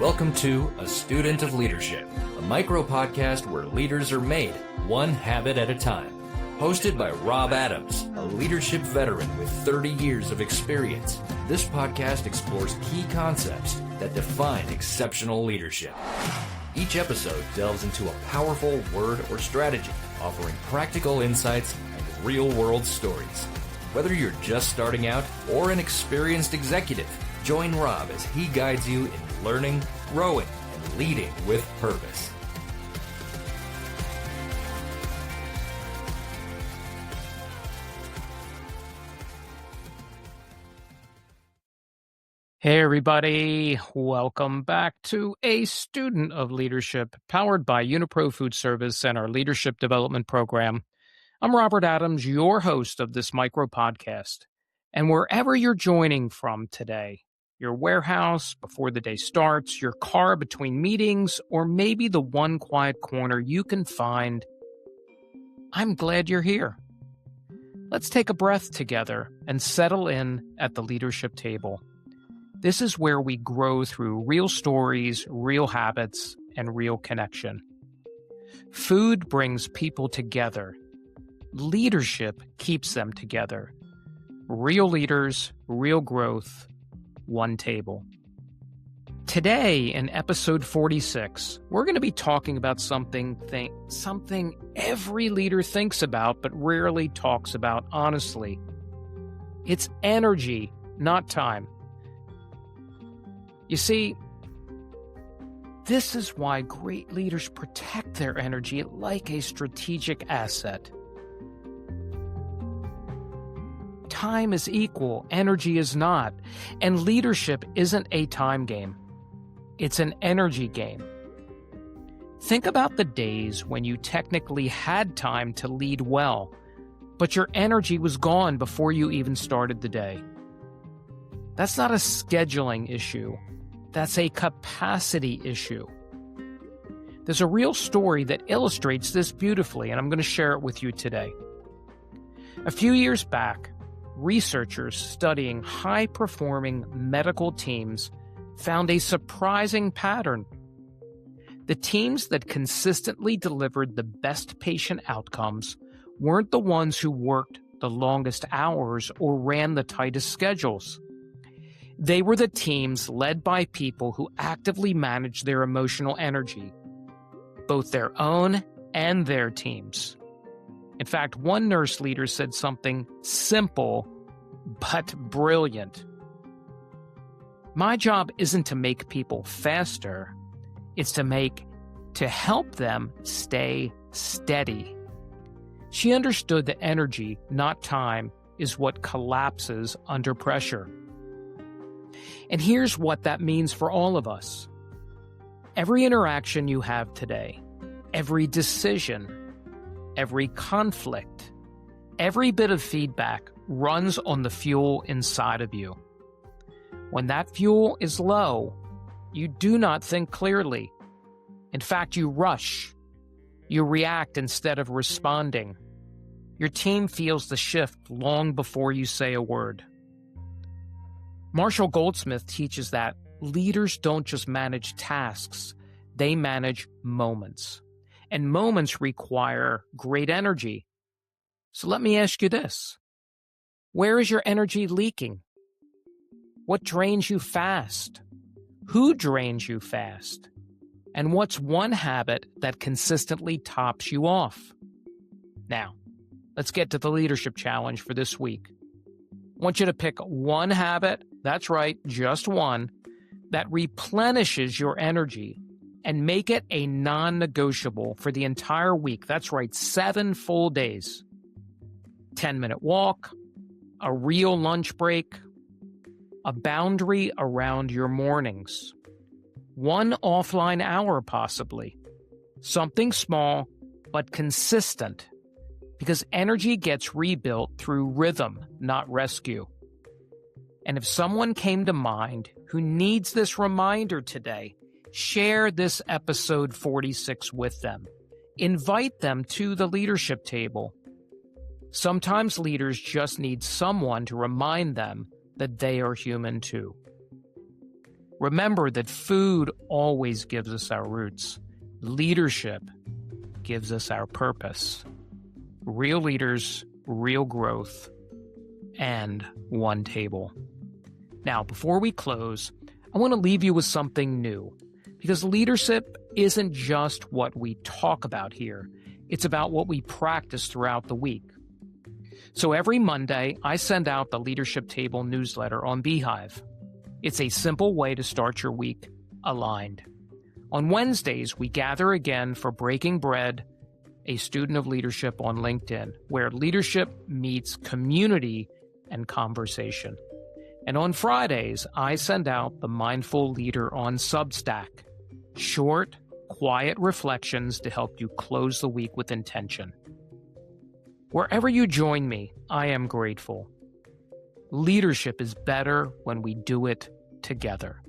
Welcome to A Student of Leadership, a micro-podcast where leaders are made one habit at a time. Hosted by Rob Adams, a leadership veteran with 30 years of experience, this podcast explores key concepts that define exceptional leadership. Each episode delves into a powerful word or strategy, offering practical insights and real-world stories. Whether you're just starting out or an experienced executive, join Rob as he guides you in learning, growing, and leading with purpose. Hey everybody, welcome back to A Student of Leadership, powered by Unipro Food Service and our Leadership Development Program. I'm Robert Adams, your host of this micro podcast. And wherever you're joining from today, your warehouse before the day starts, your car between meetings, or maybe the one quiet corner you can find, I'm glad you're here. Let's take a breath together and settle in at the leadership table. This is where we grow through real stories, real habits, and real connection. Food brings people together. Leadership keeps them together. Real leaders, real growth, one table. Today, in episode 46, we're going to be talking about something every leader thinks about but rarely talks about honestly. It's energy, not time. You see, this is why great leaders protect their energy like a strategic asset. Time is equal, energy is not, and leadership isn't a time game. It's an energy game. Think about the days when you technically had time to lead well, but your energy was gone before you even started the day. That's not a scheduling issue. That's a capacity issue. There's a real story that illustrates this beautifully, and I'm going to share it with you today. A few years back, researchers studying high-performing medical teams found a surprising pattern. The teams that consistently delivered the best patient outcomes weren't the ones who worked the longest hours or ran the tightest schedules. They were the teams led by people who actively managed their emotional energy, both their own and their teams. In fact, one nurse leader said something simple but brilliant. My job isn't to make people faster, it's to help them stay steady. She understood that energy, not time, is what collapses under pressure. And here's what that means for all of us. Every interaction you have today, every decision, every conflict, every bit of feedback runs on the fuel inside of you. When that fuel is low, you do not think clearly. In fact, you rush. You react instead of responding. Your team feels the shift long before you say a word. Marshall Goldsmith teaches that leaders don't just manage tasks, they manage moments. And moments require great energy. So let me ask you this. Where is your energy leaking? What drains you fast? Who drains you fast? And what's one habit that consistently tops you off? Now, let's get to the leadership challenge for this week. I want you to pick one habit, that's right, just one, that replenishes your energy and make it a non-negotiable for the entire week. That's right, 7 full days. 10-minute walk, a real lunch break, a boundary around your mornings, 1 offline hour possibly, something small but consistent. Because energy gets rebuilt through rhythm, not rescue. And if someone came to mind who needs this reminder today, share this episode 46 with them. Invite them to the leadership table. Sometimes leaders just need someone to remind them that they are human too. Remember that food always gives us our roots. Leadership gives us our purpose. Real leaders, real growth, and one table. Now, before we close, I want to leave you with something new, because leadership isn't just what we talk about here. It's about what we practice throughout the week. So every Monday, I send out the Leadership Table newsletter on Beehive. It's a simple way to start your week aligned. On Wednesdays, we gather again for Breaking Bread, a student of leadership on LinkedIn, where leadership meets community and conversation. And on Fridays, I send out the Mindful Leader on Substack. Short, quiet reflections to help you close the week with intention. Wherever you join me, I am grateful. Leadership is better when we do it together.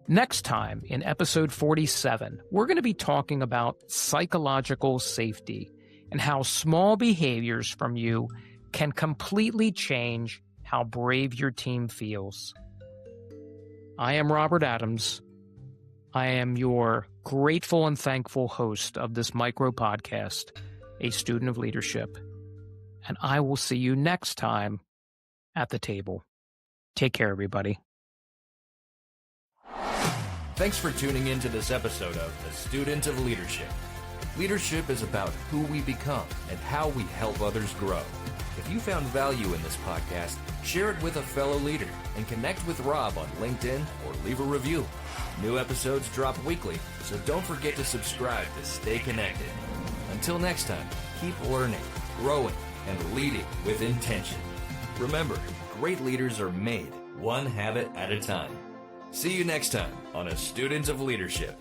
Next time, in episode 47, we're going to be talking about psychological safety and how small behaviors from you can completely change how brave your team feels. I am Robert Adams. I am your grateful and thankful host of this micro podcast, a student of leadership. And I will see you next time at the table. Take care, everybody. Thanks for tuning in to this episode of The Student of Leadership. Leadership is about who we become and how we help others grow. If you found value in this podcast, share it with a fellow leader and connect with Rob on LinkedIn or leave a review. New episodes drop weekly, so don't forget to subscribe to stay connected. Until next time, keep learning, growing, and leading with intention. Remember, great leaders are made one habit at a time. See you next time on A Student of Leadership.